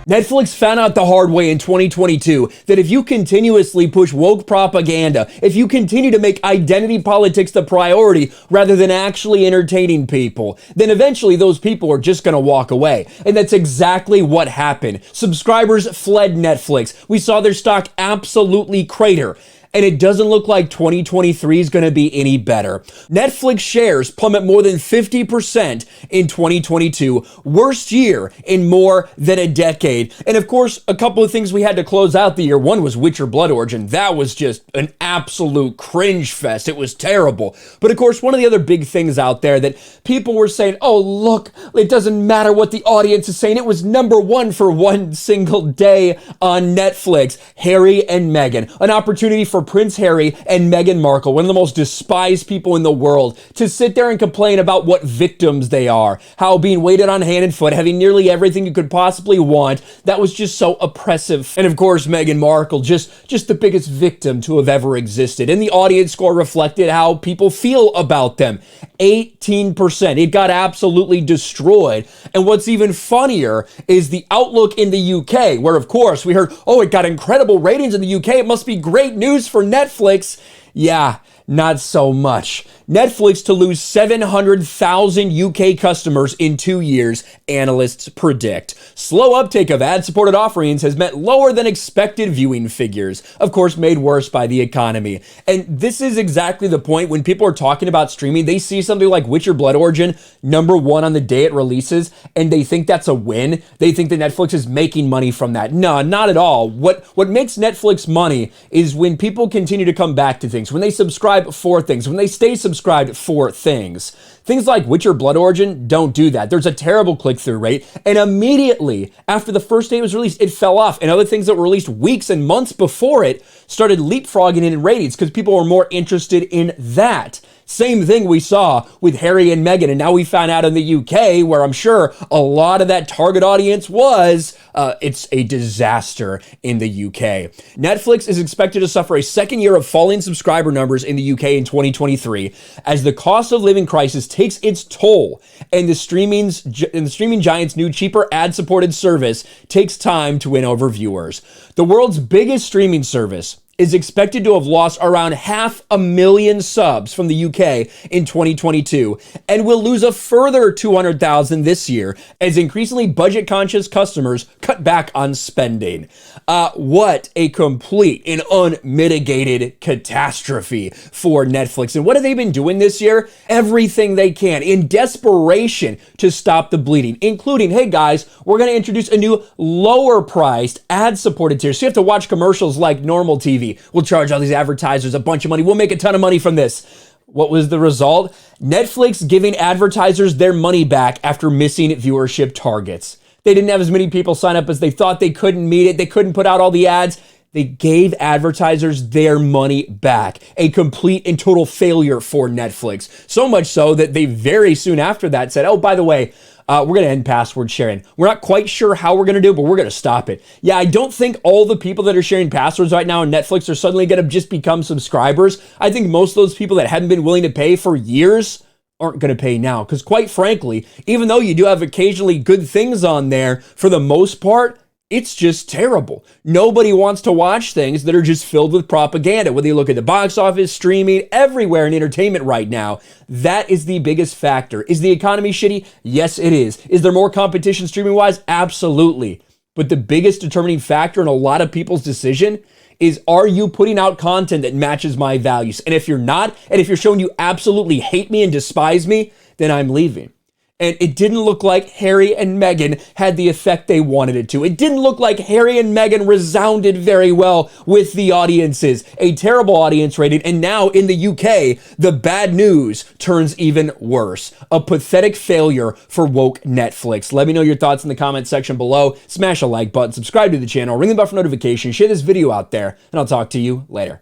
Netflix found out the hard way in 2022 that if you continuously push woke propaganda, if you continue to make identity politics the priority rather than actually entertaining people, then eventually those people are just going to walk away. And that's exactly what happened. Subscribers fled Netflix. We saw their stock absolutely crater. And it doesn't look like 2023 is going to be any better. Netflix shares plummet more than 50% in 2022, worst year in more than a decade. And of course, a couple of things we had to close out the year. One was Witcher Blood Origin. That was just an absolute cringe fest. It was terrible. But of course, one of the other big things out there that people were saying, oh, look, it doesn't matter what the audience is saying. It was #1 for one single day on Netflix. Harry and Meghan, an opportunity for Prince Harry and Meghan Markle, one of the most despised people in the world, to sit there and complain about what victims they are, how being waited on hand and foot, having nearly everything you could possibly want, that was just so oppressive. And of course, Meghan Markle, just the biggest victim to have ever existed. And the audience score reflected how people feel about them. 18%. It got absolutely destroyed. And what's even funnier is the outlook in the UK, where of course we heard, oh, it got incredible ratings in the UK. It must be great news for Netflix. Yeah, not so much. Netflix to lose 700,000 UK customers in 2 years, analysts predict. Slow uptake of ad-supported offerings has meant lower than expected viewing figures, of course made worse by the economy. And this is exactly the point when people are talking about streaming, they see something like Witcher Blood Origin #1 on the day it releases, and they think that's a win. They think that Netflix is making money from that. No, not at all. What makes Netflix money is when people continue to come back to things, when they subscribe for things, when they stay subscribed for things. Things like Witcher Blood Origin don't do that. There's a terrible click-through rate, and immediately after the first day it was released, it fell off, and other things that were released weeks and months before it started leapfrogging it in ratings because people were more interested in that. Same thing we saw with Harry and Meghan, and now we found out in the UK, where I'm sure a lot of that target audience was, it's a disaster in the UK. Netflix is expected to suffer a second year of falling subscriber numbers in the UK in 2023 as the cost of living crisis takes its toll, and the streaming giant's new, cheaper ad-supported service takes time to win over viewers. The world's biggest streaming service is expected to have lost around 500,000 subs from the UK in 2022 and will lose a further 200,000 this year as increasingly budget-conscious customers cut back on spending. What a complete and unmitigated catastrophe for Netflix. And what have they been doing this year? Everything they can in desperation to stop the bleeding, including, hey guys, we're going to introduce a new lower-priced ad-supported tier, so you have to watch commercials like normal TV. We'll charge all these advertisers a bunch of money. We'll make a ton of money from this. What was the result? Netflix giving advertisers their money back after missing viewership targets. They didn't have as many people sign up as they thought. They couldn't meet it. They couldn't put out all the ads. They gave advertisers their money back. A complete and total failure for Netflix. So much so that they very soon after that said, oh, by the way, we're going to end password sharing. We're not quite sure how we're going to do it, but we're going to stop it. Yeah, I don't think all the people that are sharing passwords right now on Netflix are suddenly going to just become subscribers. I think most of those people that hadn't been willing to pay for years aren't going to pay now. Because quite frankly, even though you do have occasionally good things on there, for the most part, it's just terrible. Nobody wants to watch things that are just filled with propaganda. Whether you look at the box office, streaming, everywhere in entertainment right now, that is the biggest factor. Is the economy shitty? Yes, it is. Is there more competition streaming-wise? Absolutely. But the biggest determining factor in a lot of people's decision is, are you putting out content that matches my values? And if you're not, and if you're showing you absolutely hate me and despise me, then I'm leaving. And it didn't look like Harry and Meghan had the effect they wanted it to. It didn't look like Harry and Meghan resounded very well with the audiences. A terrible audience rating. And now in the UK, the bad news turns even worse. A pathetic failure for woke Netflix. Let me know your thoughts in the comment section below. Smash a like button, subscribe to the channel, ring the bell for notifications, share this video out there, and I'll talk to you later.